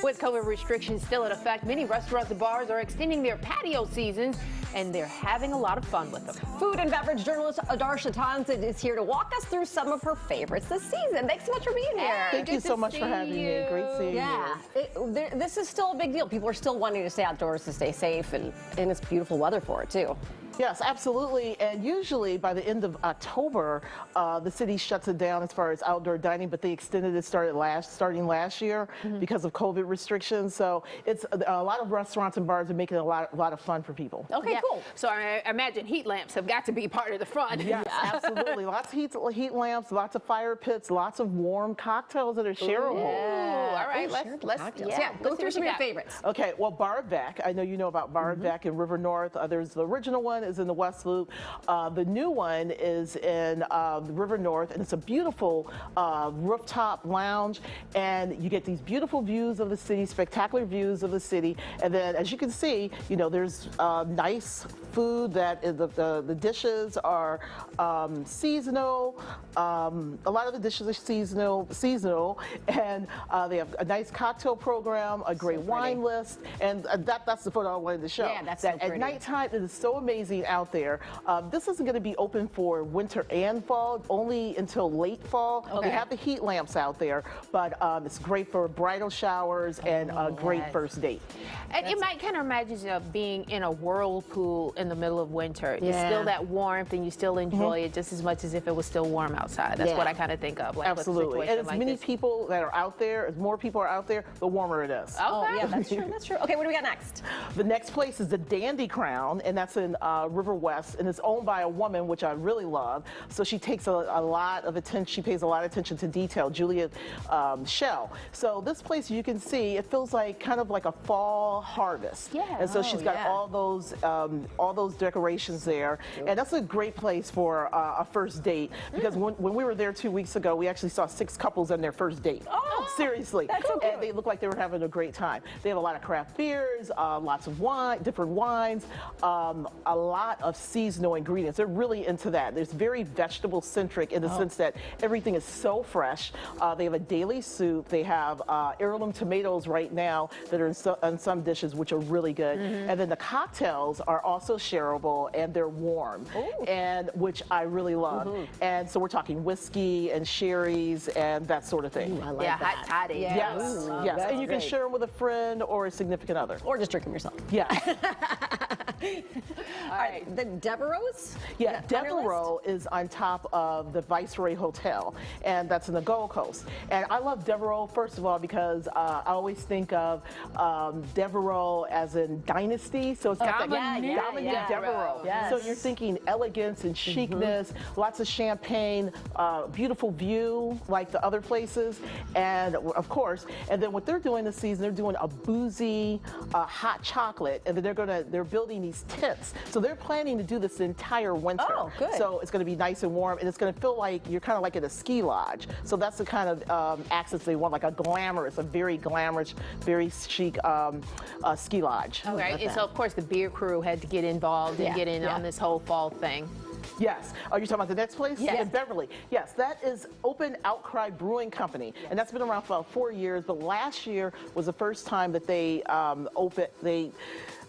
With COVID restrictions still in effect, many restaurants and bars are extending their patio seasons, and they're having a lot of fun with them. Food and beverage journalist Adarsha Townsend is here to walk us through some of her favorites this season. Thanks so much for being here. Thank you so much for having me. Great seeing you. Yeah, this is still a big deal. People are still wanting to stay outdoors to stay safe, and it's beautiful weather for it, too. Yes, absolutely. And usually by the end of October, the city shuts it down as far as outdoor dining, but they extended it starting last year because of COVID restrictions. So it's a lot of restaurants and bars are making a lot of fun for people. Okay, cool. So I imagine heat lamps have got to be part of the fun. Yes, absolutely. Lots of heat lamps, lots of fire pits, lots of warm cocktails that are shareable. Ooh, all right, let's go through some of your favorites. Okay, well, Bar Vec, I know you know about Bar Vec in River North. There's the original one is in the West Loop. The new one is in River North, and it's a beautiful rooftop lounge, and you get these beautiful views of the city, spectacular views of the city. And then, as you can see, you know, there's nice food that is the dishes are seasonal. A lot of the dishes are seasonal, and they have a nice cocktail program, a great wine list, and that's the photo I wanted to show. Yeah, that's so pretty. At nighttime, it is so amazing out there. This isn't going to be open for winter and fall, only until late fall. Okay. They have the heat lamps out there, but it's great for bridal showers and a great first date. And you might kind of imagine being in a whirlpool in the middle of winter. It's still that warmth, and you still enjoy it just as much as if it was still warm outside. That's what I kind of think of. Like, absolutely. And as like many this. people that are out there, as more people are out there, the warmer it is. Okay. Oh, yeah, that's true. That's true. Okay, what do we got next? The next place is the Dandy Crown, and that's in River West, and it's owned by a woman, which I really love. So she takes a lot of attention. She pays a lot of attention to detail, Julia Shell. So this place, you can see, it feels like kind of like a fall harvest. Yeah. And so she's got all those decorations there, and that's a great place for a first date, because when we were there 2 weeks ago, we actually saw 6 couples on their first date. Oh, seriously. that's so cute. And they look like they were having a great time. They have a lot of craft beers, lots of wine, different wines, a lot of seasonal ingredients. They're really into that. There's very vegetable centric in the sense that everything is so fresh. They have a daily soup. They have heirloom tomatoes right now that are in some dishes, which are really good. And then the cocktails are also shareable, and they're warm, and which I really love. And so we're talking whiskey and sherries and that sort of thing. Ooh, I like Yeah, that. hot toddy. Yes, Ooh, yes. that's And you can great. share them with a friend or a significant other. Or just drink them yourself. Yeah. All right, the Devereaux's? Yeah, on your list? Devereaux is on top of the Viceroy Hotel, and that's in the Gold Coast. And I love Devereaux, first of all, because I always think of Devereaux as in dynasty. So it's got that Dominique Devereaux. Yes. So you're thinking elegance and chicness, lots of champagne, beautiful view like the other places, and of course, and then what they're doing this season, they're doing a boozy hot chocolate, and then they're building these tents. So they're planning to do this the entire winter. Oh, good. So it's going to be nice and warm, and it's going to feel like you're kind of like at a ski lodge. So that's the kind of accents they want, like a very glamorous, very chic ski lodge. Okay, and so of course the beer crew had to get involved and get in on this whole fall thing. Yes. Are you talking about the next place? Yes. In Beverly. Yes, that is Open Outcry Brewing Company, and that's been around for about 4 years. But last year was the first time that they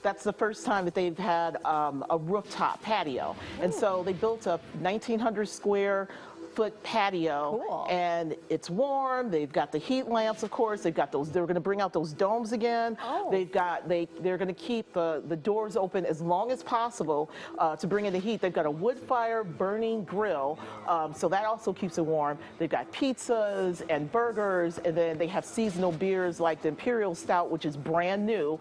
that's the first time that they've had a rooftop patio, and so they built a 1,900 square foot patio. Cool. And it's warm. They've got the heat lamps, of course. They've got those. They're going to bring out those domes again. Oh. They're going to keep the doors open as long as possible to bring in the heat. They've got a wood fire burning grill, so that also keeps it warm. They've got pizzas and burgers, and then they have seasonal beers like the Imperial Stout, which is brand new,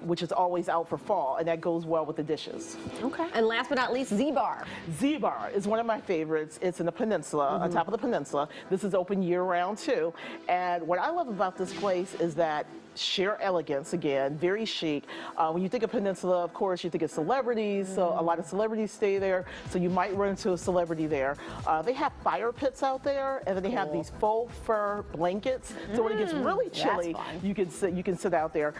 which is always out for fall, and that goes well with the dishes. Okay. And last but not least, Z-Bar. Z-Bar is one of my favorites. It's in the peninsula, on top of the peninsula. This is open year-round too. And what I love about this place is that sheer elegance, again, very chic. When you think of Peninsula, of course, you think of celebrities, so a lot of celebrities stay there, so you might run into a celebrity there. They have fire pits out there, and then they have these faux fur blankets, so when it gets really chilly, you can sit out there.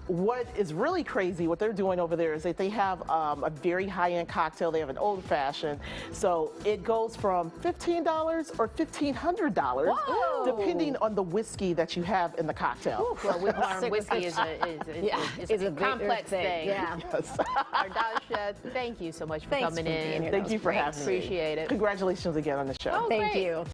What is really crazy, what they're doing over there is that they have a very high-end cocktail. They have an old-fashioned, so it goes goes from $15 or $1,500, Whoa. depending on the whiskey that you have in the cocktail. Well, we've learned whiskey is a complex thing. Yeah. Yes. Ardasha, thank you so much for Thanks coming for being in. here. Thank you for having me. Appreciate it. Congratulations again on the show. Oh, Thank great. you.